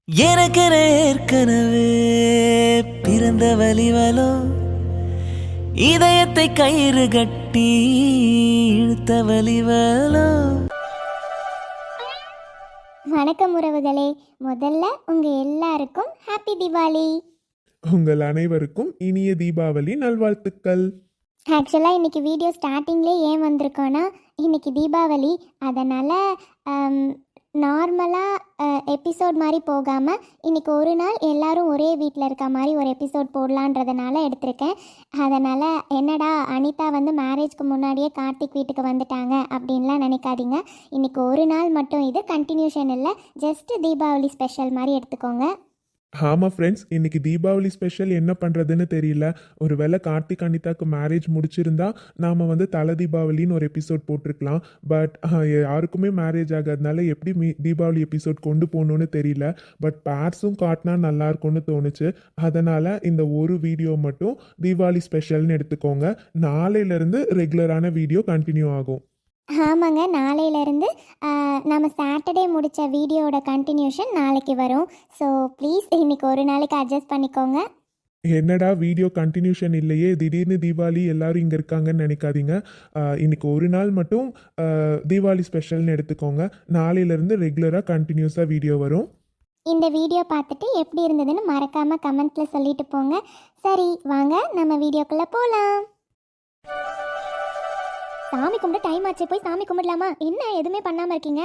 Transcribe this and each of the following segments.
எனக்கென ஏற்கனவே பிறந்த வலிவலோ இதயத்தை கயிறு கட்டி இழுத்த வலிவலோ. வணக்கம் உறவுகளே, முதல்ல உங்க எல்லாருக்கும் ஹாப்பி தீபாவளி. உங்கள் அனைவருக்கும் இனிய தீபாவளி நல்வாழ்த்துக்கள். ஆக்சுவலாக இன்றைக்கி வீடியோ ஸ்டார்டிங்லேயே ஏன் வந்திருக்கோன்னா, இன்றைக்கி தீபாவளி, அதனால் நார்மலாக எபிசோட் மாதிரி போகாமல் இன்றைக்கி ஒரு நாள் எல்லோரும் ஒரே வீட்டில் இருக்க மாதிரி ஒரு எபிசோட் போடலான்றதுனால எடுத்திருக்கேன். அதனால் என்னடா அனிதா வந்து மேரேஜ்க்கு முன்னாடியே கார்த்திக் வீட்டுக்கு வந்துட்டாங்க அப்படின்லாம் நினைக்காதீங்க. இன்றைக்கி ஒரு நாள் மட்டும் இது கண்டினியூஷன் இல்லை, ஜஸ்ட்டு தீபாவளி ஸ்பெஷல் மாதிரி எடுத்துக்கோங்க. ஆமாம் ஃப்ரெண்ட்ஸ், இன்னைக்கு தீபாவளி ஸ்பெஷல் என்ன பண்ணுறதுன்னு தெரியல. ஒரு வேளை கார்த்திக் அனிதாக்கு மேரேஜ் முடிச்சிருந்தா நாம் வந்து தலை தீபாவளின்னு ஒரு எபிசோட் போட்டிருக்கலாம். பட் யாருக்குமே மேரேஜ் ஆகாதனால எப்படி தீபாவளி எபிசோட் கொண்டு போகணுன்னு தெரியல. பட் பேர்ஸும் காட்டினா நல்லா இருக்கும்னு தோணுச்சு. அதனால் இந்த ஒரு வீடியோ மட்டும் தீபாவளி ஸ்பெஷல்னு எடுத்துக்கோங்க. நாளையிலேருந்து ரெகுலரான வீடியோ கண்டினியூ ஆகும். ஆமாங்க, நாளையிலேருந்து நம்ம சாட்டர்டே முடித்த வீடியோட கண்டினியூஷன் நாளைக்கு வரும். ஸோ ப்ளீஸ் இன்றைக்கி ஒரு நாளைக்கு அட்ஜஸ்ட் பண்ணிக்கோங்க. என்னடா வீடியோ கண்டினியூஷன் இல்லையே, திடீர்னு தீபாவளி எல்லாரும் இங்கே இருக்காங்கன்னு நினைக்காதீங்க. இன்னைக்கு ஒரு நாள் மட்டும் தீபாவளி ஸ்பெஷல்னு எடுத்துக்கோங்க. நாளையிலேருந்து ரெகுலராக கண்டினியூஸாக வீடியோ வரும். இந்த வீடியோ பார்த்துட்டு எப்படி இருந்ததுன்னு மறக்காமல் கமெண்ட்டில் சொல்லிட்டு போங்க. சரி வாங்க நம்ம வீடியோக்குள்ளே போகலாம். சாமி கும்பிட டைம் ஆச்சு, போய் சாமி கும்பிடலாமா? என்ன எதுவுமே பண்ணாமல் இருக்கீங்க?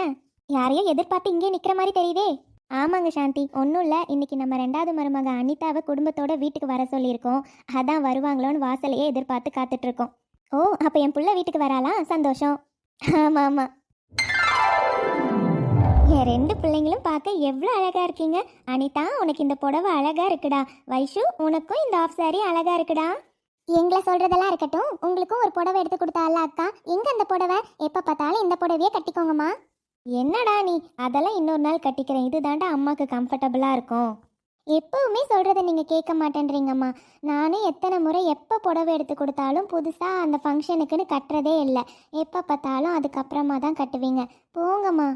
யாரையோ எதிர்பார்த்து இங்கே நிற்கிற மாதிரி தெரியுதே. ஆமாங்க சாந்தி, ஒன்றும் இல்லை, இன்றைக்கி நம்ம ரெண்டாவது மருமக அனிதாவை குடும்பத்தோட வீட்டுக்கு வர சொல்லியிருக்கோம். அதான் வருவாங்களோன்னு வாசலையே எதிர்பார்த்து காத்துட்ருக்கோம். ஓ, அப்போ என் புள்ள வீட்டுக்கு வராலாம், சந்தோஷம். ஆமாம் ஆமாம், என் ரெண்டு பிள்ளைங்களும் பார்க்க எவ்வளோ அழகாக இருக்கீங்க. அனிதா, உனக்கு இந்த புடவை அழகாக இருக்குடா. வைஷு, உனக்கும் இந்த ஆஃப் சாரி அழகாக இருக்குடா. எங்களை சொல்கிறதெல்லாம் இருக்கட்டும், உங்களுக்கும் ஒரு புடவை எடுத்து கொடுத்தால அக்கா, எங்கே அந்த புடவை? எப்போ பார்த்தாலும் இந்த புடவையே கட்டிக்கோங்கம்மா. என்னடா நீ, அதெல்லாம் இன்னொரு நாள் கட்டிக்கிறேன், இது தாண்டா அம்மாவுக்கு கம்ஃபர்டபுளாக இருக்கும். எப்போவுமே சொல்கிறத நீங்கள் கேட்க மாட்டேன்றீங்கம்மா. நானும் எத்தனை முறை எப்போ புடவை எடுத்து கொடுத்தாலும் புதுசாக அந்த ஃபங்க்ஷனுக்குன்னு கட்டுறதே இல்லை. எப்போ பார்த்தாலும் அதுக்கப்புறமா தான் கட்டுவீங்க. போங்கம்மா.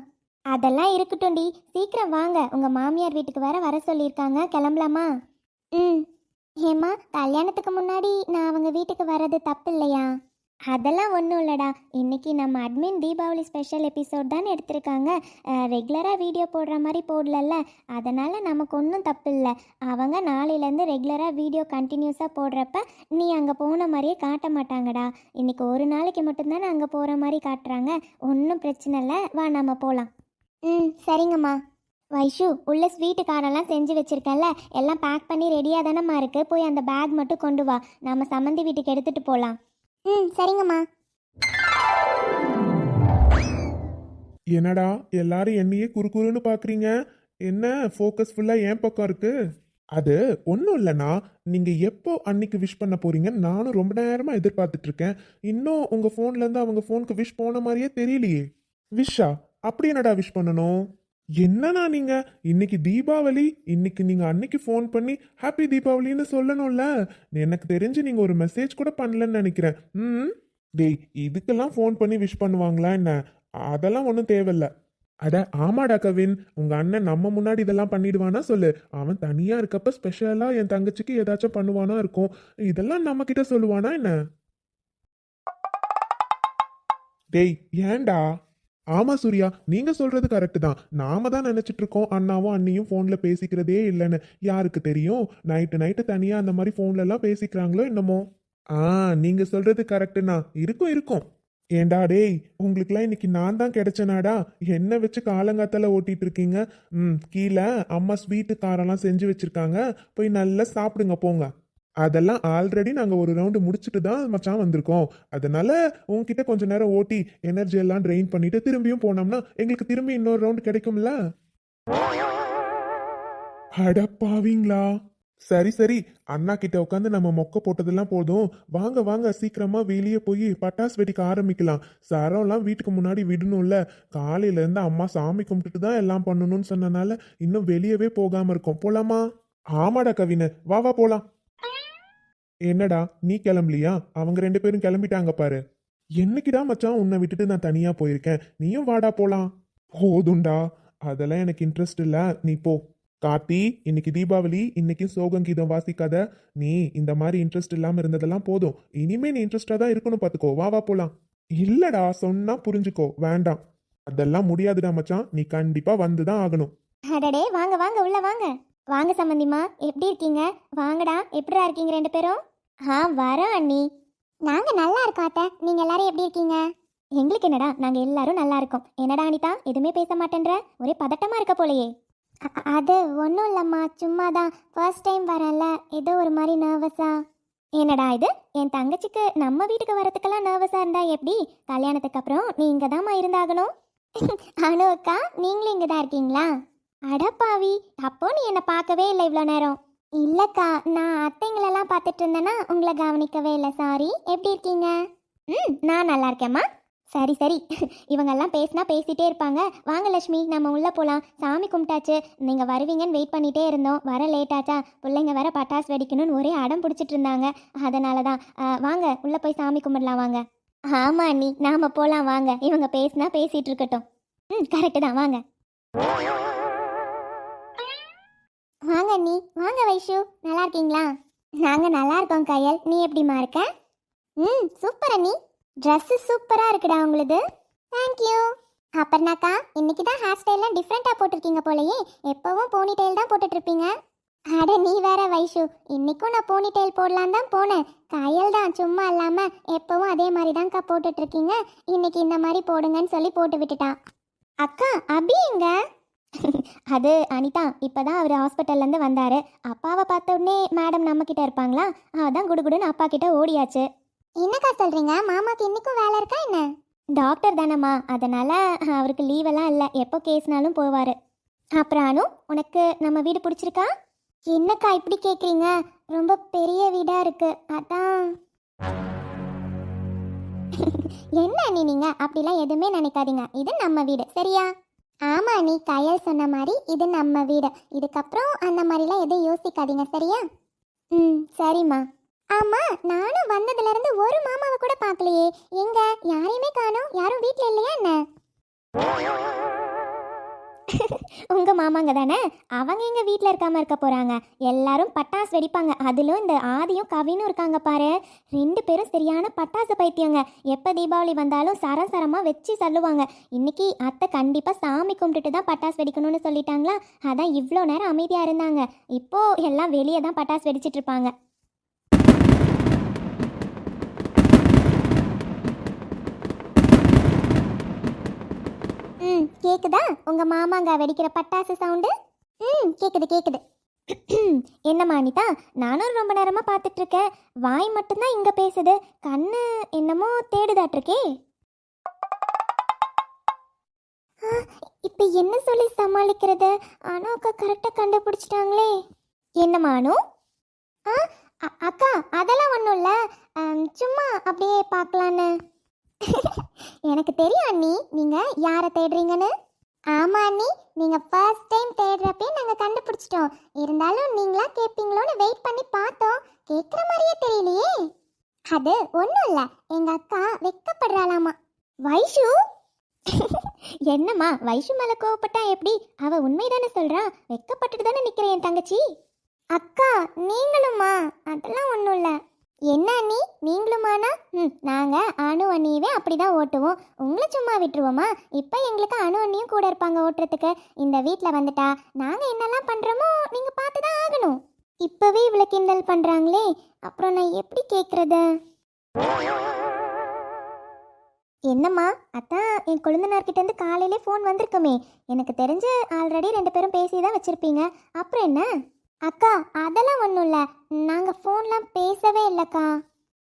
அதெல்லாம் இருக்கட்டும்டி, சீக்கிரம் வாங்க, உங்கள் மாமியார் வீட்டுக்கு வர சொல்லியிருக்காங்க, கிளம்பலாமா? ம். ஏம்மா, கல்யாணத்துக்கு முன்னாடி நான் அவங்க வீட்டுக்கு வர்றது தப்பு இல்லையா? அதெல்லாம் ஒன்றும் இல்லைடா, இன்றைக்கி நம்ம அட்மின் தீபாவளி ஸ்பெஷல் எபிசோட் தான் எடுத்திருக்காங்க. ரெகுலராக வீடியோ போடுற மாதிரி போடலல்ல, அதனால் நமக்கு ஒன்றும் தப்பு இல்லை. அவங்க நாளையிலேருந்து ரெகுலராக வீடியோ கண்டினியூஸாக போடுறப்ப நீ அங்கே போன மாதிரியே காட்ட மாட்டாங்கடா. இன்றைக்கி ஒரு நாளைக்கு மட்டும்தானே அங்கே போகிற மாதிரி காட்டுறாங்க, ஒன்றும் பிரச்சனை இல்லை, வா நம்ம போகலாம். ம், சரிங்கம்மா. வைஷு, உள்ள ஸ்வீட்டு காரெல்லாம் செஞ்சு வச்சுருக்கேன்ல, எல்லாம் பேக் பண்ணி ரெடியாக தானம்மா இருக்குது. போய் அந்த பேக் மட்டும் கொண்டு வா, நம்ம சம்மந்தி வீட்டுக்கு எடுத்துகிட்டு போகலாம். ம், சரிங்கம்மா. என்னடா எல்லாரும் என்னையே குறுகுறுன்னு பார்க்குறீங்க? என்ன ஃபோக்கஸ் ஃபுல்லாக என் பக்கம் இருக்கு? அது ஒன்றும் இல்லைண்ணா, நீங்கள் எப்போ அன்னைக்கு விஷ் பண்ண போகிறீங்க நானும் ரொம்ப நேரமாக எதிர்பார்த்துட்டு இருக்கேன். இன்னும் உங்கள் ஃபோன்லேருந்து அவங்க ஃபோனுக்கு விஷ் போன மாதிரியே தெரியலையே. விஷா? அப்படி என்னடா விஷ் பண்ணணும்? என்னண்ணா நீங்க இன்னைக்கு தீபாவளி, இன்னைக்கு நீங்க அன்னைக்கு ஃபோன் பண்ணி ஹாப்பி தீபாவளின்னு சொல்லணும்ல. எனக்கு தெரிஞ்சு நீங்க ஒரு மெசேஜ் கூட பண்ணலன்னு நினைக்கிறேன். டேய், இதுக்கெல்லாம் ஃபோன் பண்ணி விஷ் பண்ணுவாங்களா என்ன? அதெல்லாம் ஒன்றும் தேவையில்ல. அட ஆமாடா கவின், உங்க அண்ணன் நம்ம முன்னாடி இதெல்லாம் பண்ணிடுவானா சொல்லு. அவன் தனியா இருக்கப்ப ஸ்பெஷலா என் தங்கச்சிக்கு ஏதாச்சும் பண்ணுவானா இருக்கும். இதெல்லாம் நம்ம கிட்ட சொல்லுவானா என்ன? டேய் ஏன்டா? ஆமா சூர்யா, நீங்க சொல்றது கரெக்டு தான். நாம தான் நினைச்சிட்டு இருக்கோம் அண்ணாவும் அண்ணியும் போன்ல பேசிக்கிறதே இல்லைன்னு. யாருக்கு தெரியும், நைட்டு தனியா அந்த மாதிரி போன்ல எல்லாம் பேசிக்கிறாங்களோ என்னமோ. நீங்க சொல்றது கரெக்டுண்ணா, இருக்கும் இருக்கும். ஏண்டா டேய், உங்களுக்குலாம் இன்னைக்கு நான் தான் கிடைச்சனாடா? என்ன வச்சு காலங்காத்தால ஓட்டிட்டு இருக்கீங்க? கீழே அம்மா ஸ்வீட்டு காரெல்லாம் செஞ்சு வச்சிருக்காங்க, போய் நல்லா சாப்பிடுங்க போங்க. அதெல்லாம் ஆல்ரெடி நாங்கள் ஒரு ரவுண்டு முடிச்சுட்டு தான் மச்சான் வந்திருக்கோம். அதனால உங்ககிட்ட கொஞ்ச நேரம் ஓட்டி எனர்ஜி எல்லாம் ட்ரெயின் பண்ணிட்டு திரும்பியும் போனோம்னா எங்களுக்கு திரும்பி இன்னொரு ரவுண்டு கிடைக்கும்ல. அடப்பாவீங்களா? சரி சரி, அண்ணா கிட்ட உட்காந்து நம்ம மொக்க போட்டதெல்லாம் போதும். வாங்க வாங்க, சீக்கிரமா வெளியே போய் பட்டாசு வெடிக்க ஆரம்பிக்கலாம். சரம்லாம் வீட்டுக்கு முன்னாடி விடணும்ல. காலையில இருந்து அம்மா சாமி கும்பிட்டுட்டு தான் எல்லாம் பண்ணணும்னு சொன்னனால இன்னும் வெளியவே போகாம இருக்கோம். போலாமா? ஆமாடா கவின, வா வா போலாம். என்னடா நீ கிளம்பலையா? அவங்க ரெண்டு பேரும் கிளம்பிட்டாங்க பாரு. என்னைக்குடா மச்சான் உன்னை விட்டுட்டு நான் தனியா போயிருக்கேன்? நீயும் வாடா போலாம். போதுண்டா, அதெல்லாம் எனக்கு இன்ட்ரெஸ்ட் இல்ல, நீ போ. கார்த்தி, இன்னைக்கு தீபாவளி, இன்னைக்கு சோகங்கீதம் வாசிக்காத. நீ இந்த மாதிரி இன்ட்ரெஸ்ட் இல்லாம இருந்ததெல்லாம் போதும். இனிமே நீ இன்ட்ரெஸ்டா தான் இருக்கணும் பாத்துக்கோ. வா வா போலாம். இல்லடா, சொன்னா புரிஞ்சுக்கோ. வேண்டாம், அதெல்லாம் முடியாதுடா மச்சான். நீ கண்டிப்பா வந்துதான் ஆகணும். அடடே, வாங்க வாங்க உள்ள வாங்க. வாங்க சம்மந்திமா, எப்படி இருக்கீங்க? வாங்கடா, எப்படிடா இருக்கீங்க ரெண்டு பேரும்? வரோம் அண்ணி. நாங்க நல்லா இருக்கோம் அத்தை. நீங்க எல்லாரும் எப்படி இருக்கீங்க? எங்களுக்கு என்னடா, நாங்க எல்லாரும் நல்லா இருக்கோம். என்னடா அனிதா, எதுவுமே பேச மாட்டேன்ற? ஒரே பதட்டமா இருக்க போலயே. அது ஒன்றும் இல்லைம்மா, சும்மா தான். ஃபர்ஸ்ட் டைம் வரேன்ல, ஏதோ ஒரு மாதிரி நர்வஸா. என்னடா இது, என் தங்கச்சிக்கு நம்ம வீட்டுக்கு வரதுக்கெல்லாம் நர்வஸாக இருந்தா எப்படி? கல்யாணத்துக்கு அப்புறம் நீ இங்கே தாம்மா இருந்தாகணும். அனு அக்கா, நீங்களும் இங்கே தான் இருக்கீங்களா? அடப்பாவி, அப்போ நீ என்னை பார்க்கவே இல்லை இவ்வளோ நேரம். இல்லைக்கா, நான் அத்தைங்களெல்லாம் பார்த்துட்டு இருந்தேன்னா உங்களை கவனிக்கவே இல்லை. சாரி. எப்படி இருக்கீங்க? நான் நல்லா இருக்கேம்மா. சரி சரி, இவங்கெல்லாம் பேசினா பேசிகிட்டே இருப்பாங்க. வாங்க லட்சுமி, நம்ம உள்ளே போகலாம். சாமி கும்பிட்டாச்சு, நீங்கள் வருவீங்கன்னு வெயிட் பண்ணிகிட்டே இருந்தோம். வர லேட்டாச்சா, பிள்ளைங்க வேற பட்டாசு வெடிக்கணும்னு ஒரே அடம் பிடிச்சிட்டு இருந்தாங்க. அதனால தான். வாங்க உள்ளே போய் சாமி கும்பிடலாம் வாங்க. ஆமாம் அண்ணி, நாம் போகலாம் வாங்க. இவங்க பேசினா பேசிகிட்டு இருக்கட்டும். கரெக்டு தான், வாங்க வாங்க அண்ணி. வாங்க வைஷு, நல்லா இருக்கீங்களா? நாங்கள் நல்லா இருக்கோம் கயல். நீ எப்படிமா இருக்க? சூப்பர் அண்ணி. ட்ரெஸ்ஸு சூப்பராக இருக்குடா உங்களுது. தேங்க்யூ. அப்புறம்னாக்கா, இன்னைக்கு தான் ஹேர் ஸ்டைல்லாம் டிஃப்ரெண்ட்டாக போட்டிருக்கீங்க போலயே. எப்போவும் போனி டெயில் தான் போட்டுட்ருப்பீங்க. அட நீ வேற வைஷு, இன்னைக்கும் நான் போனி டெயில் போடலான் தான் போனேன். கயல் தான் சும்மா இல்லாமல் எப்போவும் அதே மாதிரி தான்க்கா போட்டுட்ருக்கீங்க. இன்னைக்கு இந்த மாதிரி போடுங்கன்னு சொல்லி போட்டு விட்டுட்டான். அக்கா, அபி எங்க? அது அனிதா, இப்போ தான் அவர் ஹாஸ்பிட்டல்லேருந்து வந்தார். அப்பாவை பார்த்த உடனே மேடம் நம்மக்கிட்ட இருப்பாங்களா, அதான் குடுகுடுன்னு அப்பா கிட்ட ஓடியாச்சு. என்னக்கா சொல்கிறீங்க? மாமாக்கு இன்றைக்கும் வேலை இருக்கா என்ன? டாக்டர் தானம்மா, அதனால் அவருக்கு லீவெல்லாம் இல்லை. எப்போ கேஸ்னாலும் போவார். அப்புறம் அனு, உனக்கு நம்ம வீடு பிடிச்சிருக்கா? என்னக்கா இப்படி கேட்குறீங்க? ரொம்ப பெரிய வீடாக இருக்குது, அதான். என்ன அண்ணி நீங்கள் அப்படிலாம் எதுவுமே நினைக்காதீங்க. இது நம்ம வீடு, சரியா? ஆமாம் அண்ணி, கயல் சொன்ன மாதிரி இது நம்ம வீடு. இதுக்கப்புறம் அந்த மாதிரிலாம் எதுவும் யோசிக்காதீங்க, சரியா? சரிம்மா. ஆமாம், நானும் வந்ததுலேருந்து ஒரு மாமாவை கூட பார்க்கலையே. எங்க யாரையுமே காணோம். யாரும் வீட்டில் இல்லையா என்ன? உங்கள் மாமாங்க தானே, அவங்க எங்கள் வீட்டில் இருக்காமல் இருக்க போகிறாங்க. எல்லாரும் பட்டாசு வெடிப்பாங்க. அதிலும் இந்த ஆதியும் கவினும் இருக்காங்க பாரு. ரெண்டு பேரும் சரியான பட்டாசு பைத்தியங்க. எப்போ தீபாவளி வந்தாலும் சரசரமாக வச்சு சொல்லுவாங்க. இன்னைக்கு அத்தை கண்டிப்பாக சாமி கும்பிட்டுட்டு தான் பட்டாசு வெடிக்கணும்னு சொல்லிட்டாங்களா, அதான் இவ்வளோ நேரம் அமைதியாக இருந்தாங்க. இப்போது எல்லாம் வெளியே தான் பட்டாசு வெடிச்சிட்டு இருப்பாங்க. கேக்குதா உங்க மாமாங்க வெடிக்கிற பட்டாசு சவுண்டு? கேக்குது கேக்குது. என்னம்மா அனிதா, நானும் ரொம்ப நேரமா பார்த்துட்டு இருக்கேன். வாய் மட்டும்தான் இங்க பேசுது, கண்ணு என்னமோ தேடுதாட்டிருக்கே. இப்ப என்ன சொல்லி சமாளிக்கிறது? ஆனா அக்கா கரெக்டா கண்டுபிடிச்சிட்டாங்களே. என்னம்மா அனு? அக்கா, அதெல்லாம் ஒன்றும் இல்லை, சும்மா அப்படியே பார்க்கலான்னு. எனக்கு தெரியும் அண்ணி, நீங்க யாரை தேடுறீங்கன்னு. ஆமா அண்ணி, நீங்க ஃபர்ஸ்ட் டைம் தேடுறப்பே நாங்க கண்டுபிடிச்சிட்டோம். இருந்தாலும் நீங்களா கேட்பீங்களோன்னு வெயிட் பண்ணி பார்த்தோம். கேட்குற மாதிரியே தெரியலையே. அது ஒன்றும் இல்லை, எங்க அக்கா வெக்கப்படுறாளாமா. வைஷு? என்னம்மா, வைஷு மேல கோவப்பட்டா எப்படி? அவ உண்மைதானே சொல்றா. வெக்கப்பட்டுட்டு தானே நிக்கிறேன் என் தங்கச்சி. அக்கா நீங்களுமா? அதெல்லாம் ஒன்றும் இல்லை. என்ன அண்ணி நீங்களுமானா? நாங்கள் அணு அண்ணியவே அப்படி தான் ஓட்டுவோம். உங்களை சும்மா விட்டுருவோமா? இப்போ எங்களுக்கு அணு அண்ணியும் கூட இருப்பாங்க ஓட்டுறதுக்கு. இந்த வீட்டில் வந்துட்டா நாங்கள் என்னெல்லாம் பண்ணுறோமோ நீங்கள் பார்த்து தான் ஆகணும். இப்போவே இவ்வளோ கிண்டல் பண்ணுறாங்களே, அப்புறம் நான் எப்படி கேட்குறது? என்னம்மா, அதான் என் கொழுந்தனார்கிட்டேருந்து காலையிலே ஃபோன் வந்திருக்குமே. எனக்கு தெரிஞ்சு ஆல்ரெடி 2 பேரும் பேசி தான் வச்சுருப்பீங்க. அப்புறம் என்ன? அக்கா அதெல்லாம் ஒன்றும் இல்லை, நாங்கள் ஃபோன்லாம் பேசவே இல்லைக்கா.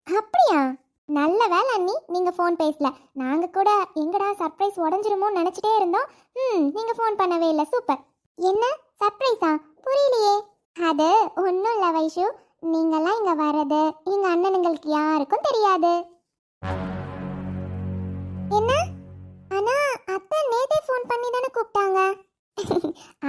அப்படியா? நல்ல வேலை அண்ணி, நீங்கள் ஃபோன் பேசல. நாங்கள் கூட எங்கடா சர்ப்ரைஸ் உடஞ்சிருமோன்னு நினச்சிட்டே இருந்தோம். நீங்கள் ஃபோன் பண்ணவே இல்லை. சூப்பர். என்ன சர்ப்ரைஸா? புரியலையே. அது ஒன்றும் இல்லை வைஷு, நீங்கள்லாம் இங்கே வர்றது எங்கள் அண்ணனுங்களுக்கு யாருக்கும் தெரியாது. என்ன? ஆனால் அத்தை நேத்தே ஃபோன் பண்ணி தானே கூப்பிட்டாங்க.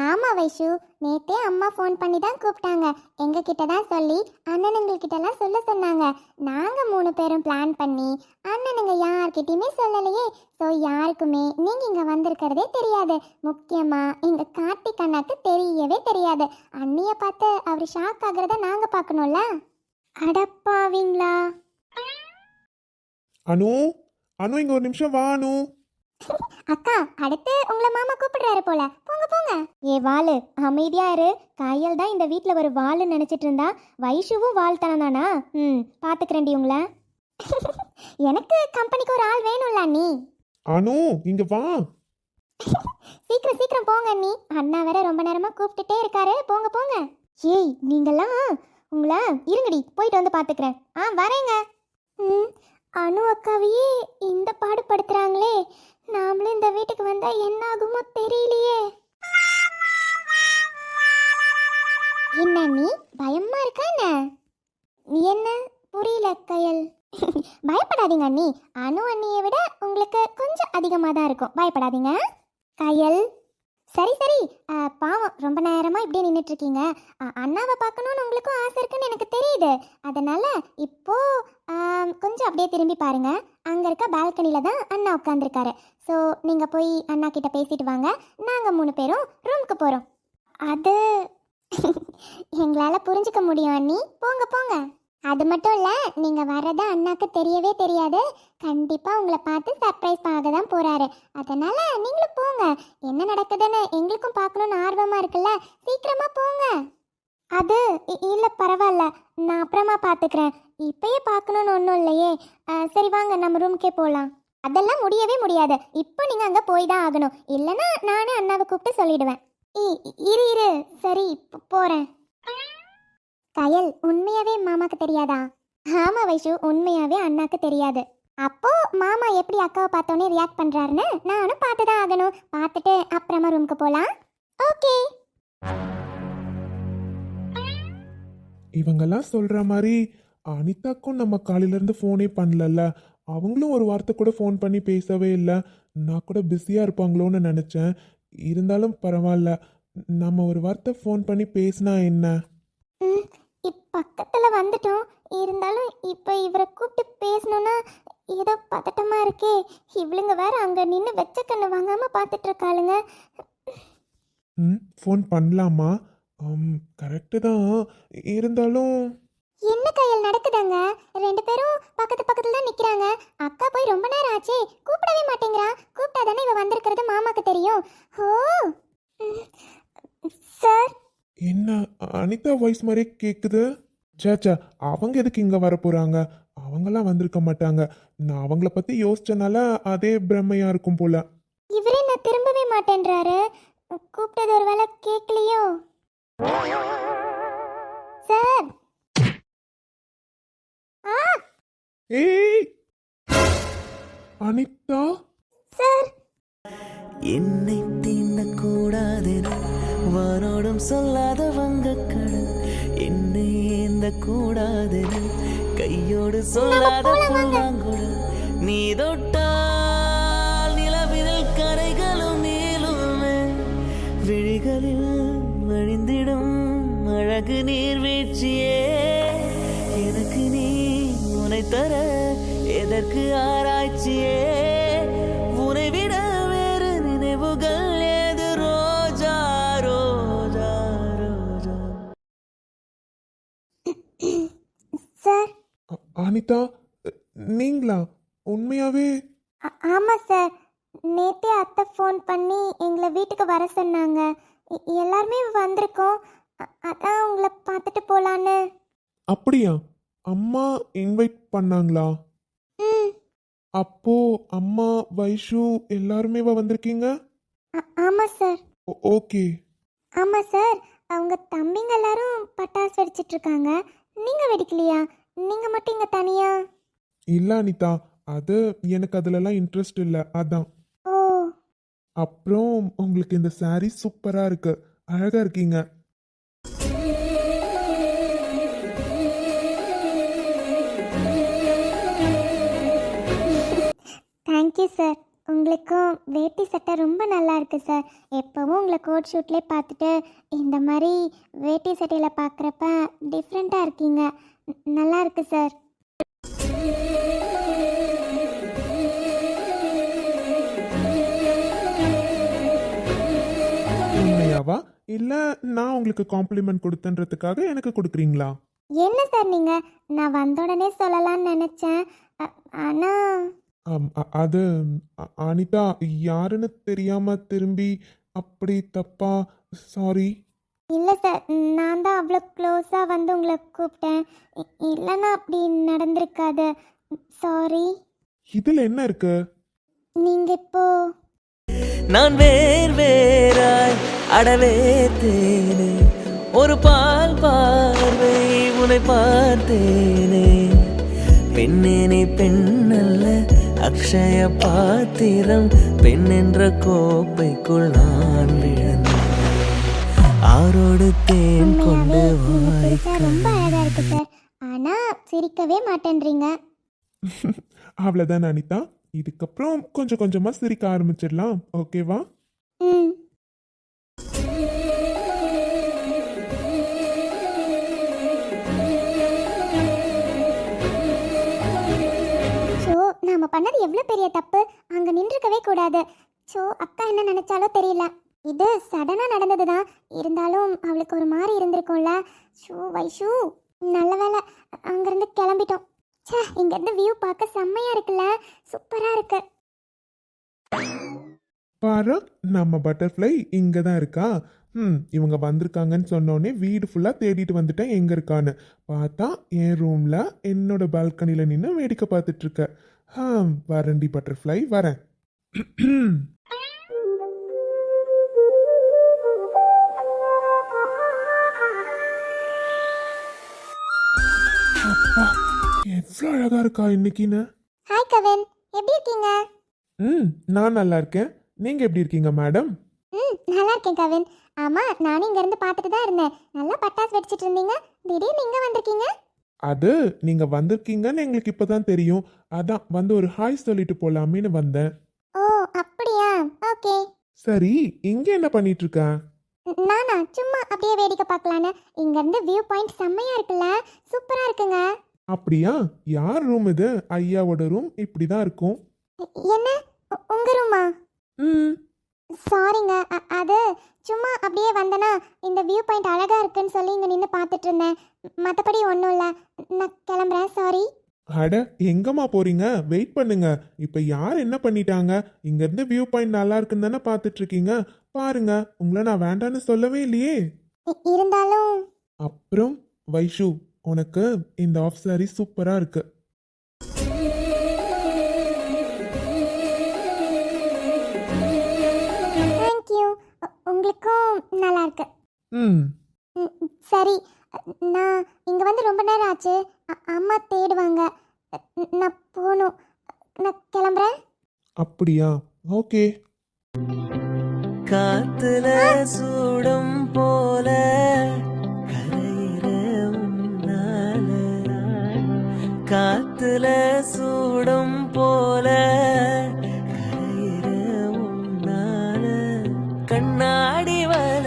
ஆமாம் வைஷு, நேத்தே அம்மா ஃபோன் பண்ணி தான் கூப்பிட்டாங்க. எங்க கிட்ட தான் சொல்லி அண்ணனுங்கள்கிட்டலாம் சொல்ல சொன்னாங்க. நாங்க 3 பேரும் பிளான் பண்ணி அண்ணனுங்க யார்கிட்டயுமே சொல்லலையே. ஸோ யாருக்குமே நீங்க இங்க வந்திருக்கிறதே தெரியாது. முக்கியமா எங்க கார்த்திக் அண்ணாக்கு தெரியவே தெரியாது. அண்ணிய பார்த்து அவர் ஷாக் ஆகுறத நாங்க பார்க்கணும்ல. அடப்பாவீங்களா? அனு அனு இங்க ஒரு நிமிஷம் வா அனு. அக்கா, அடுத்து உங்களை மாமா கூப்பிடுறாரு போல. போங்க போங்க. ஏ வாளு, அமைதியா இரு. கையல் தான் இந்த வீட்ல ஒரு வாளுன்னு நினைச்சிட்டு இருந்தா வைஷுவும் வாள் தானா? பாத்துக்கிறேன்டி உங்களை. எனக்கு கம்பெனிக்கு ஒரு ஆள் வேணும்ல அண்ணி. அனு இங்க வா. சீக்கிரம் சீக்கிரம் போங்க அண்ணி. அண்ணா வேற ரொம்ப நேரமா கூப்பிட்டுட்டே இருக்காரு. போங்க போங்க. ஏய் நீங்கெல்லாம் உங்களை இருங்கடி, போயிட்டு வந்து பாத்துக்கிறேன். வரேங்க. அனு அக்காவையே இந்த பாடுபடுத்துறாங்களே. நாமளும் இந்த வீட்டுக்கு வந்தா என்ன ஆகுமோ தெரியலையே. என்ன நீ பயமா இருக்கா என்ன? என்ன புரியல கயல். பயப்படாதீங்க அண்ணி. அனு அண்ணியை விட உங்களுக்கு கொஞ்சம் அதிகமாக தான் இருக்கும். பயப்படாதீங்க கயல். சரி சரி, பாவம் ரொம்ப நேரமா இப்படியே நின்றுட்டு இருக்கீங்க. அண்ணாவை பார்க்கணும்னு உங்களுக்கும் ஆசை இருக்குன்னு எனக்கு தெரியுது. அதனால இப்போ கொஞ்சம் அப்படியே திரும்பி பாருங்க. அங்க இருக்க பால்கனில தான் அண்ணா உட்காந்துருக்காரு. ஸோ நீங்க போய் அண்ணா கிட்ட பேசிட்டு வாங்க. நாங்க 3 பேரும் ரூமுக்கு போறோம். அது எங்களால புரிஞ்சுக்க முடியும் அண்ணி. போங்க போங்க. அது மட்டும் இல்ல, நீங்க வர்றத அண்ணாக்கு தெரியவே தெரியாது. கண்டிப்பா உங்களை பார்த்து சர்ப்ரைஸ் ஆக தான் போறாரு. அதனால நீங்களும் போங்க. என்ன நடக்குதுன்னு எங்களுக்கும் பார்க்கணும்னு ஆர்வமா இருக்குல்ல. சீக்கிரமா போங்க. அது இல்ல பரவாயில்ல, நான் அப்புறமா பார்த்துக்கிறேன். இப்பயே பார்க்கணும்னு ஒன்றும் இல்லையே. சரி வாங்க, நம்ம ரூமுக்கே போகலாம். அதெல்லாம் முடியவே முடியாது. இப்போ நீங்க அங்க போய் தான் ஆகணும். இல்லைன்னா நானே அண்ணாவை கூப்பிட்டு சொல்லிடுவேன். இரு இரு, சரி போறேன். கயல், உண்மையாவே மாமாக்கு தெரியாதா? ஆமா வைஷு, உண்மையாவே அண்ணாக்கு தெரியாது. அப்போ மாமா எப்படி அக்காவை பார்த்தோன்னே ரியாக்ட் பண்றாருன்னு நானும் பார்த்துதான் ஆகணும். பார்த்துட்டு அப்புறமா ரூமுக்கு போலாம். ஓகே. இவங்கெல்லாம் சொல்ற மாதிரி அனிதாக்கும் நம்ம காலையில இருந்து ஃபோனே பண்ணலல்ல. அவங்களும் ஒரு வார்த்தை கூட ஃபோன் பண்ணி பேசவே இல்லை. நான் கூட பிஸியா இருப்பாங்களோன்னு நினைச்சேன். இருந்தாலும் பரவாயில்ல, நம்ம ஒரு வார்த்தை ஃபோன் பண்ணி பேசினா என்ன? பக்கத்துல வந்துட்டோம். இருந்தாலும் இப்ப இவரை கூப்பிட்டு பேசணும்னா ஏதோ பதட்டமா இருக்கே. இவளுங்க வேற அங்க நின்று வெச்ச கண்ணு வாங்காம பார்த்துட்டு இருக்காளுங்க. ஃபோன் பண்ணலாமா? கரெக்டு தான். இருந்தாலும் என்ன கையில் நடக்குதுங்க? 2 பேரும் பக்கத்து பக்கத்துல தான் நிக்கிறாங்க. அக்கா போய் ரொம்ப நேரம் ஆச்சே, கூப்பிடவே மாட்டேங்கிறா. கூப்பிட்டா தானே இவ வந்திருக்கிறது மாமாக்கு தெரியும். ஓ சார். என்ன அனிதா வாய்ஸ் மாதிரியே கேட்குது. சேச்சா, அவங்க எதுக்கு இங்கே வர போகிறாங்க? அவங்களாம் வந்திருக்க மாட்டாங்க. நான் அவங்கள பற்றி யோசிச்சனால அதே பிரம்மையாக இருக்கும் போல. இவரே நான் திரும்பவே மாட்டேன்றாரு. கூப்பிட்டது ஒரு வேளை கேட்கலையோ? சார். ஏய் அனிதா. சார். என்னை தீண்டக்கூடாதென வானோடும் சொல்லாத வங்கக்கடல், என்னை ஏந்த கூடாதென கையோடு சொல்லாத புல்லாங்குழல், நீ தொட்டால் நிலவினில் கரைகளும் நீளுமே, விழிகளில் வழிந்திடும் அழகு நீர்வீழ்ச்சியே, எனக்கு நீ உனை தர எதற்கு ஆராய்ச்சியே, உனை விட வேறு நினைவுகள் ஏது ரோஜா ரோஜா ரோஜா. சார். அனிதா, நீங்களா? உண்மையாவே? ஆமாம் சார். நேற்றே அத்தை ஃபோன் பண்ணி எங்களை வீட்டுக்கு வர சொன்னாங்க. எல்லாருமே வந்திருக்கோம். அதான் உங்களை பார்த்துட்டு போகலான்னு. அப்படியா? அம்மா இன்வைட் பண்ணாங்களா? அப்போ அம்மா, வைஷு எல்லாருமே வந்திருக்கீங்க? ஆமாம் சார். ஓகே. ஆமாம் சார். அவங்க தம்பிங்க எல்லாரும் பட்டாசு வெடிச்சிட்டு இருக்காங்க. நீங்கள் வெடிக்கலையா? நீங்கள் மட்டும் இங்கே தனியா? இல்லை அனிதா, அது எனக்கு அதுலலாம் இன்ட்ரெஸ்ட் இல்லை, அதான். ஓ. அப்புறம் உங்களுக்கு இந்த saree சூப்பராக இருக்கு, அழகாக இருக்கீங்க. Thank you sir. உங்களுக்கும் வேட்டி சட்டை ரொம்ப நல்லா இருக்கு சார். எப்போவும் உங்களை கோட் ஷூட்லேயே பார்த்துட்டு இந்த மாதிரி வேட்டி சட்டையில் பார்க்குறப்ப டிஃப்ரெண்ட்டாக இருக்கீங்க. நல்லா இருக்கு சார். உண்மையாவா இல்ல நான் உங்களுக்கு காம்ப்ளிமெண்ட் கொடுத்தன்றதுக்காக எனக்கு கொடுக்குறீங்களா? என்ன சார் நீங்கள், நான் வந்த உடனே சொல்லலாம்னு நினச்சேன். ஆனால் அது அனிதா யாருன்னு தெரியாம திரும்பி அப்படி தப்பா சாரி. இல்லை சார், நான் தான் அவ்வளோ க்ளோஸாக வந்து உங்களை கூப்பிட்டேன். இல்லைன்னா அப்படி நடந்திருக்காது. சாரி. இதுல என்ன இருக்கு? நீங்கள் இப்போ நான் வேறாய் அடவேத்தேனே, ஒரு பால் பார்வை உன்னை பார்த்தேனே. பெண்ணேனே பெண்ணல்ல அக்ஷய பாத்திரம், பெண் என்ற கோப்பைக்குள் நான் விழுந்தேன். ஆரோடு தேன் கொண்டு உண்மையாவே நீங்க சிரிச்சா வாய்க்க. ரொம்ப அழகா இருக்கு சார். ஆனா சிரிக்கவே மாட்டேன்றீங்க. அவ்வளவுதான் அனிதா, இதுக்கப்புறம் கொஞ்சம் கொஞ்சமா சிரிக்க ஆரம்பிச்சிடலாம், ஓகேவா? ம். ஸோ நாம பண்ணது எவ்வளோ பெரிய தப்பு. அங்க நின்றுக்கவே கூடாது. ஸோ அக்கா என்ன நினைச்சாலோ தெரியல. இது சடனாக நடந்தது தான். இருந்தாலும் அவளுக்கு ஒரு மாதிரி இருந்திருக்கும்ல. ஷூ வைஷூ, நல்ல வேலை அங்கேருந்து கிளம்பிட்டோம். ச்சே, இங்கேருந்து வியூ பார்க்க செம்மையா இருக்குல்ல. சூப்பராக இருக்கு. பாரு, நம்ம பட்டர்ஃப்ளை இங்க தான் இருக்கா. இவங்க வந்திருக்காங்கன்னு சொன்னோடனே வீடு ஃபுல்லா தேடிட்டு வந்துட்டேன் எங்க இருக்கான்னு. பார்த்தா என் ரூம்ல என்னோட பால்கனில நின்று வேடிக்கை பார்த்துட்டு இருக்க. வரண்டி பட்டர்ஃப்ளை வரேன். அப்பா, எவ்வளோ அழகா இருக்கா இன்னைக்குன்னு. ஹாய் கவின், எப்படி இருக்கீங்க? நான் நல்லா இருக்கேன். நீங்க எப்படி இருக்கீங்க மேடம்? நல்லா இருக்கேன் கவின். ஆமாம், நானும் இங்கேருந்து பார்த்துட்டு தான் இருந்தேன். நல்லா பட்டாசு வெடிச்சிட்டு இருந்தீங்க. திடீர்னு இங்கே வந்திருக்கீங்க. அது நீங்க வந்திருக்கீங்கன்னு எங்களுக்கு இப்பதான் தெரியும். அதான் வந்து ஒரு ஹாய் சொல்லிட்டு போலாமேன்னு வந்தேன். ஓ அப்படியா, ஓகே. சரி, இங்க என்ன பண்ணிட்டு இருக்க? நானா சும்மா அப்படியே வேடிக்கை பார்க்கலான்னு. இங்கேருந்து வியூ பாயிண்ட் செம்மையாக இருக்குல்ல. சூப்பராக இருக்குங்க. அப்படியா? யார் ரூம் இது? ஐயாவோட ரூம் இப்படிதான் இருக்கும். என்ன, உங்கள் ரூமா? ம் சாரிங்க, அது சும்மா அப்படியே வந்தேன்னா இந்த வியூ பாயிண்ட் அழகாக இருக்குன்னு சொல்லி இங்கே நின்று பார்த்துட்டு இருந்தேன். மற்றபடி ஒன்றும் இல்லை. நான் கிளம்புறேன். சாரி. அட, எங்கம்மா போறீங்க? வெயிட் பண்ணுங்க. இப்ப யார் என்ன பண்ணிட்டாங்க? இங்க இருந்து வியூ பாயிண்ட் நல்லா இருக்குன்னு தானே பார்த்துட்டு இருக்கீங்க. பாருங்க, உங்களை நான் வேண்டான்னு சொல்லவே இல்லையே. இருந்தாலும் அப்புறம் வைஷு, உனக்கு இந்த ஆஃப் சாரி சூப்பரா இருக்கு. தேங்க்யூ. உங்களுக்கும் நல்லா இருக்கு. ம் சரி, நான் இங்கே வந்து ரொம்ப நேரம் ஆச்சு. அம்மா தேடுவாங்க. நான் போகணும். நான் கிளம்புறேன். அப்படியா? ஓகே. காத்துல சூடும் போல கரையிற உன்னால, காத்துல சூடும் போல கரையிற உன்னால, கண்ணாடி வல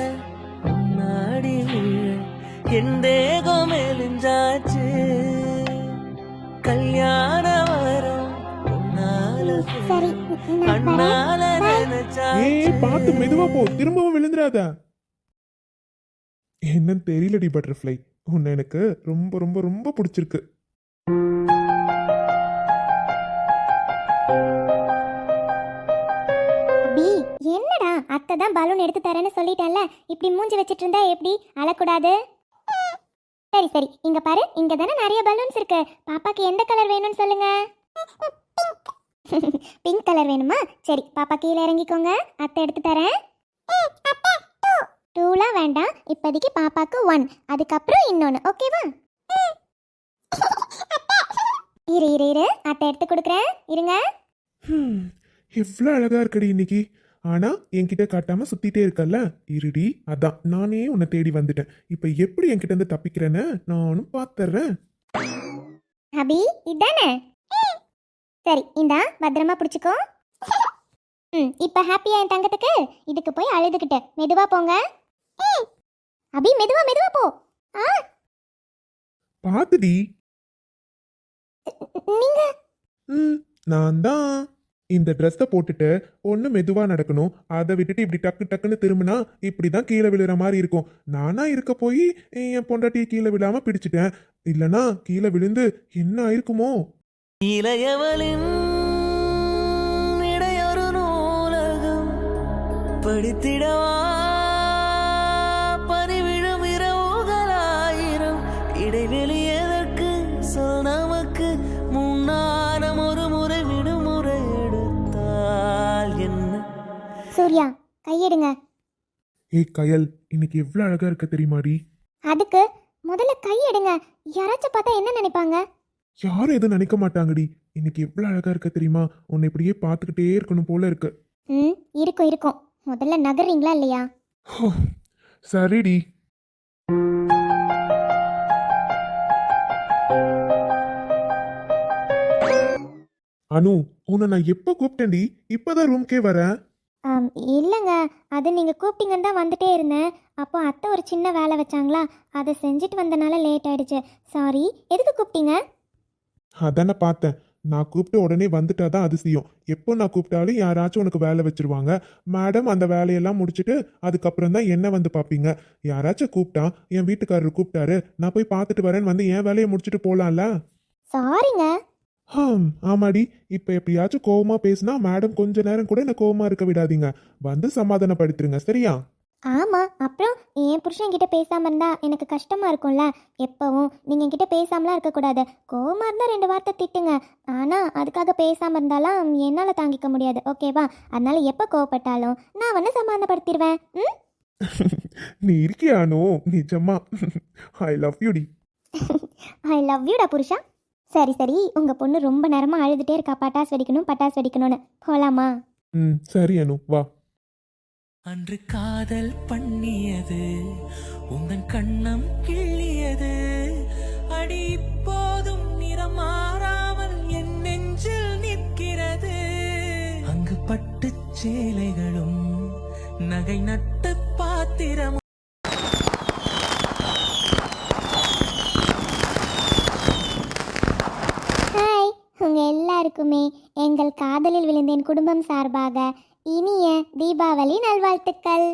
முன்னாடி விழ என் தேகம் மெலிஞ்சாச்சு, கல்யாண வரம் உன்னால சரி, நான் கண்ணால வரேன். Bye. நினைச்சாச்சு. பார்த்து மெதுவா போ, திரும்பவும் விழுந்துடாத. என்னன்னு தெரியலடி பட்டர்ஃப்ளை, உன்னை எனக்கு ரொம்ப ரொம்ப ரொம்ப பிடிச்சிருக்கு. அபி, என்னடா அத்தை தான் பலூன் எடுத்து தரேன்னு சொல்லிட்டேன்ல. இப்படி மூஞ்சி வச்சிட்டு இருந்தா எப்படி? அழக்கூடாது. சரி சரி, இங்க பாரு, இங்க தானே நிறைய பலூன்ஸ் இருக்கு. பாப்பாக்கு எந்த கலர் வேணும்னு சொல்லுங்க. பிங்க் கலர் வேணுமா? சரி, பாப்பா கீழே இறங்கிக்கோங்க, அத்தை எடுத்து தரேன். டூலாம் வேண்டாம், இப்போதைக்கு பாப்பாக்கு 1, அதுக்கப்புறம் இன்னொன்று, ஓகேவா? இரு இரு இரு, அத்தை எடுத்து கொடுக்குறேன், இருங்க. எவ்வளோ அழகா இருக்கடி இன்னைக்கு. ஆனா என்கிட்ட காட்டாம சுத்திட்டே இருக்கல்ல, இருடி. அதான் நானே உன்னை தேடி வந்துட்டேன். இப்ப எப்படி என்கிட்ட இருந்து தப்பிக்கிறேன்னு நானும் பாத்துறேன். அபி, இதானே? சரி, இந்தா பத்திரமா பிடிச்சிக்கோ. ம் இப்போ ஹாப்பியா என் தங்கத்துக்கு? இதுக்கு போய் அழுதுகிட்டு மெதுவா போங்க. ஏய், அபி மெதுவா மெதுவா போ. ஆ பாத்துடி. நீங்க நான் தான். இந்த ட்ரெஸ்ஸை போட்டுட்டு ஒன்று மெதுவா நடக்கணும், அதை விட்டுட்டு இப்படி டக்கு டக்குன்னு திரும்பினா இப்படிதான் கீழே விழுற மாதிரி இருக்கும். நானா இருக்க போய் என் பொண்டாட்டியை கீழே விழாம பிடிச்சிட்டேன். இல்லனா கீழே விழுந்து என்ன ஆயிருக்குமோ? இளையவளின் இடையொரு நூலகம் படித்திடவா பனிவிழும் இரவுகளாயிரம் இடைவெளி எதற்கு சொல் நமக்கு முன்னானம் ஒரு முறை விடுமுறை எடுத்தால் என்ன? சூர்யா கையெடுங்க. ஏய் கயல், இன்னைக்கு எவ்வளவு அழகா இருக்க தெரியுமாடி? அதுக்கு முதல்ல கையெடுங்க. யாராச்சும் பார்த்தா என்ன நினைப்பாங்க? யாரும் எதுவும் நினைக்க மாட்டாங்கடி. இன்னைக்கு எவ்வளவு அழகா இருக்க தெரியுமா? உன்னை இப்படியே பார்த்துக்கிட்டே இருக்கணும் போல இருக்கு. ம் இருக்கும் இருக்கும். முதல்ல நகர்றீங்களா இல்லையா? சரிடி. அனு, உன்னை நான் எப்ப கூப்பிட்டேன்டி? இப்பதான் ரூம்க்கே வரேன். இல்லைங்க, அது நீங்கள் கூப்பிட்டீங்கன்னு தான் வந்துட்டே இருந்தேன். அப்போ அத்தை ஒரு சின்ன வேலை வச்சாங்களா, அதை செஞ்சுட்டு வந்தனால லேட் ஆயிடுச்சு. சாரி. எதுக்கு கூப்பிட்டீங்க? அதானே பார்த்தேன். நான் கூப்பிட்டு உடனே வந்துட்டாதான் அதிசயம். எப்போ நான் கூப்பிட்டாலும் யாராச்சும் உனக்கு வேலை வச்சிருவாங்க. மேடம் அந்த வேலையெல்லாம் முடிச்சுட்டு அதுக்கப்புறம் தான் என்ன வந்து பார்ப்பீங்க. யாராச்சும் கூப்பிட்டா, என் வீட்டுக்காரர் கூப்பிட்டாரு நான் போய் பார்த்துட்டு வரேன்னு வந்து என் வேலையை முடிச்சுட்டு போலாம்ல. சாரிங்க. ஆமாடி. இப்போ எப்படியாச்சும் கோவமா பேசினா மேடம் கொஞ்ச நேரம் கூட என்ன கோவமா இருக்க விடாதீங்க. வந்து சமாதானப்படுத்திருங்க, சரியா? ஆமாம், அப்புறம் என் புருஷன் கிட்ட பேசாமல் இருந்தால் எனக்கு கஷ்டமாக இருக்கும்ல. எப்போவும் நீங்கள் என்கிட்ட பேசாமலாம் இருக்கக்கூடாது. கோவமாக இருந்தால் 2 வார்த்தை திட்டுங்க. ஆனால் அதுக்காக பேசாமல் இருந்தாலும் என்னால் தாங்கிக்க முடியாது, ஓகேவா? அதனால எப்போ கோவப்பட்டாலும் நான் வந்து சமாதானப்படுத்திடுவேன். ம் நீ இருக்கியானோ? நிஜமா ஐ லவ் யூ டி. ஐ லவ் யூடா புருஷா. சரி சரி, உங்கள் பொண்ணு ரொம்ப நேரமாக அழுதுகிட்டே இருக்கா, பட்டாசு வெடிக்கணும் பட்டாசு வெடிக்கணும்னு. போகலாமா? சரி அனு, வா. அன்று காதல் பண்ணியது உந்தன் கண்ணம் கிள்ளியது அடி இப்போதும் நிறம் மாறாமல் என் நெஞ்சில் நிற்கிறது. அங்கு பட்டு சேலைகளும் நகை நட்டு பாத்திரமும் ஹாய், உங்கள் எல்லாருக்குமே எங்கள் காதலில் விழுந்தேன் குடும்பம் சார்பாக இனிய தீபாவளி நல்வாழ்த்துக்கள்.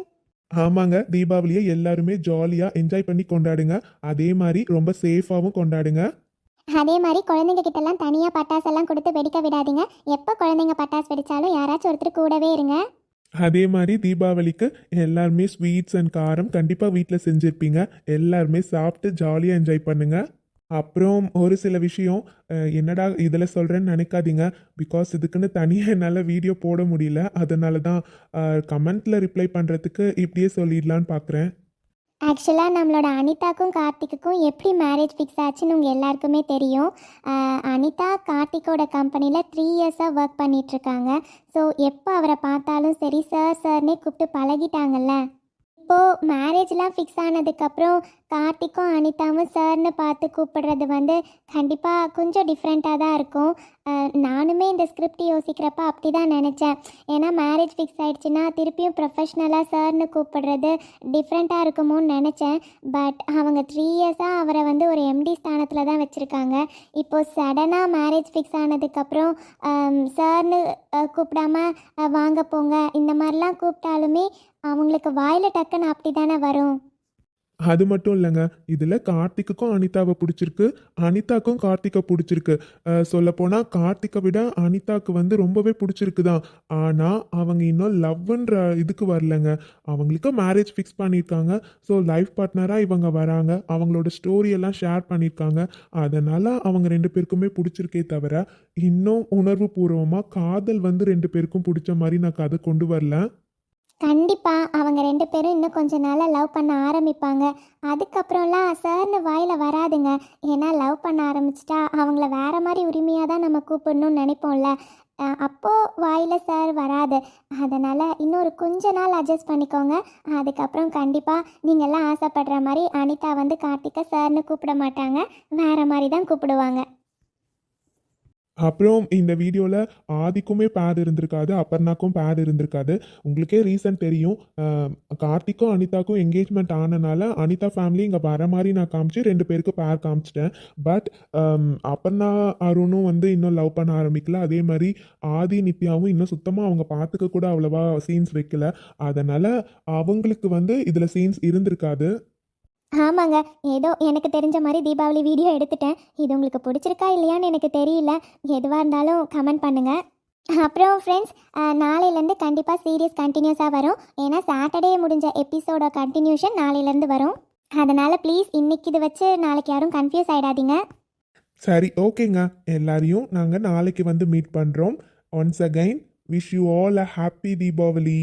ஆமாங்க, தீபாவளியை எல்லாருமே ஜாலியா என்ஜாய் பண்ணி கொண்டாடுங்க. அதே மாதிரி ரொம்ப சேஃபாவும் கொண்டாடுங்க. அதே மாதிரி குழந்தைங்க கிட்டலாம் தனியாக பட்டாசெல்லாம் கொடுத்து வெடிக்க விடாதீங்க. எப்போ குழந்தைங்க பட்டாசு வெடித்தாலும் யாராச்சும் ஒருத்தர் கூடவே இருங்க. அதே மாதிரி தீபாவளிக்கு எல்லாருமே ஸ்வீட்ஸ் அண்ட் காரம் கண்டிப்பாக வீட்டில் செஞ்சுருப்பீங்க. எல்லாருமே சாப்பிட்டு ஜாலியாக என்ஜாய் பண்ணுங்க. அப்புறம் ஒரு சில விஷயம் என்னடா இதில் சொல்கிறேன்னு நினைக்காதீங்க. பிகாஸ் இதுக்குன்னு தனியாக என்னால் வீடியோ போட முடியல. அதனால தான் கமெண்ட்டில் ரிப்ளை பண்ணுறதுக்கு இப்படியே சொல்லிடலான்னு பார்க்குறேன். ஆக்சுவலாக நம்மளோட அனிதாக்கும் கார்த்திக்குக்கும் எப்படி மேரேஜ் ஃபிக்ஸ் ஆச்சுன்னு உங்கள் எல்லாருக்குமே தெரியும். அனிதா கார்த்திக்கோட கம்பெனியில் 3 இயர்ஸாக ஒர்க் பண்ணிகிட்ருக்காங்க. ஸோ எப்போ அவரை பார்த்தாலும் சரி சார் சார்னே கூப்பிட்டு பழகிட்டாங்கல்ல. இப்போது மேரேஜ்லாம் ஃபிக்ஸ் ஆனதுக்கப்புறம் கார்த்திக்கும் அனிதாவும் சார்னு பார்த்து கூப்பிடுறது வந்து கண்டிப்பாக கொஞ்சம் டிஃப்ரெண்ட்டாக தான் இருக்கும். நானுமே இந்த ஸ்கிரிப்ட் யோசிக்கிறப்ப அப்படி தான் நினச்சேன். ஏன்னா மேரேஜ் ஃபிக்ஸ் ஆகிடுச்சின்னா திருப்பியும் ப்ரொஃபஷ்னலாக சார்னு கூப்பிடுறது டிஃப்ரெண்ட்டாக இருக்குமோன்னு நினச்சேன். பட் அவங்க 3 இயர்ஸாக அவரை வந்து ஒரு எம்டி ஸ்தானத்தில் தான் வச்சுருக்காங்க. இப்போது சடனாக மேரேஜ் ஃபிக்ஸ் ஆனதுக்கப்புறம் சார்னு கூப்பிடாம வாங்க போங்க இந்த மாதிரிலாம் கூப்பிட்டாலுமே அவங்களுக்கு வாயில் டக்குன்னு அப்படி தானே வரும். அது மட்டும் இல்லைங்க, இதில் கார்த்திக்குக்கும் அனிதாவை பிடிச்சிருக்கு, அனிதாக்கும் கார்த்திகை பிடிச்சிருக்கு. சொல்லப்போனால் கார்த்திகை விட அனிதாவுக்கு வந்து ரொம்பவே பிடிச்சிருக்கு தான். ஆனால் அவங்க இன்னும் லவ்ன்ற இதுக்கு வரலங்க. அவங்களுக்கு மேரேஜ் ஃபிக்ஸ் பண்ணியிருக்காங்க. ஸோ லைஃப் பார்ட்னராக இவங்க வராங்க. அவங்களோட ஸ்டோரியெல்லாம் ஷேர் பண்ணியிருக்காங்க. அதனால் அவங்க 2 பேருக்குமே பிடிச்சிருக்கே தவிர இன்னும் உணர்வு பூர்வமாக காதல் வந்து 2 பேருக்கும் பிடிச்ச மாதிரி நான் கதை கொண்டு வரல. கண்டிப்பாக அவங்க 2 பேரும் இன்னும் கொஞ்ச நாளில் லவ் பண்ண ஆரம்பிப்பாங்க. அதுக்கப்புறம்லாம் சார்னு வாயில் வராதுங்க. ஏன்னா லவ் பண்ண ஆரம்பிச்சிட்டா அவங்கள வேறு மாதிரி உரிமையாக தான் நம்ம கூப்பிடணும்னு நினைப்போம்ல. அப்போது வாயில் சார் வராது. அதனால் இன்னொரு கொஞ்ச நாள் அட்ஜஸ்ட் பண்ணிக்கோங்க. அதுக்கப்புறம் கண்டிப்பாக நீங்கள்லாம் ஆசைப்படுற மாதிரி அனிதா வந்து கார்த்திகை சார்னு கூப்பிட மாட்டாங்க, வேறு மாதிரி தான் கூப்பிடுவாங்க. அப்புறம் இந்த வீடியோவில் ஆதிக்குமே பேட் இருந்திருக்காது, அபர்ணாக்கும் பேட் இருந்திருக்காது. உங்களுக்கே ரீசன் தெரியும். கார்த்திக்கும் அனிதாக்கும் என்கேஜ்மெண்ட் ஆனனால அனிதா ஃபேமிலி இங்கே வர மாதிரி நான் காமிச்சு 2 பேருக்கு பேர் காமிச்சிட்டேன். பட் அபர்ணா அருணும் வந்து இன்னும் லவ் பண்ண ஆரம்பிக்கல. அதே மாதிரி ஆதி நித்யாவும் இன்னும் சுத்தமாக அவங்க பார்த்துக்க கூட அவ்வளவா சீன்ஸ் வைக்கல. அதனால் அவங்களுக்கு வந்து இதில் சீன்ஸ் இருந்திருக்காது. ஆமாங்க, ஏதோ எனக்கு தெரிஞ்ச மாதிரி தீபாவளி வீடியோ எடுத்துட்டேன். இது உங்களுக்கு பிடிச்சிருக்கா இல்லையான்னு எனக்கு தெரியல. எதுவாக இருந்தாலும் கமெண்ட் பண்ணுங்கள். அப்புறம் ஃப்ரெண்ட்ஸ், நாளையிலேருந்து கண்டிப்பாக சீரியஸ் கண்டினியூஸாக வரும். ஏன்னா சாட்டர்டே முடிஞ்ச எபிசோட கண்டினியூஷன் நாளையிலேருந்து வரும். அதனால் ப்ளீஸ் இன்னைக்கு இது வச்சு நாளைக்கு யாரும் கன்ஃபியூஸ் ஆகிடாதீங்க. சரி, ஓகேங்க. எல்லாரையும் நாங்கள் நாளைக்கு வந்து மீட் பண்ணுறோம். Once again wish you all a happy Deepavali.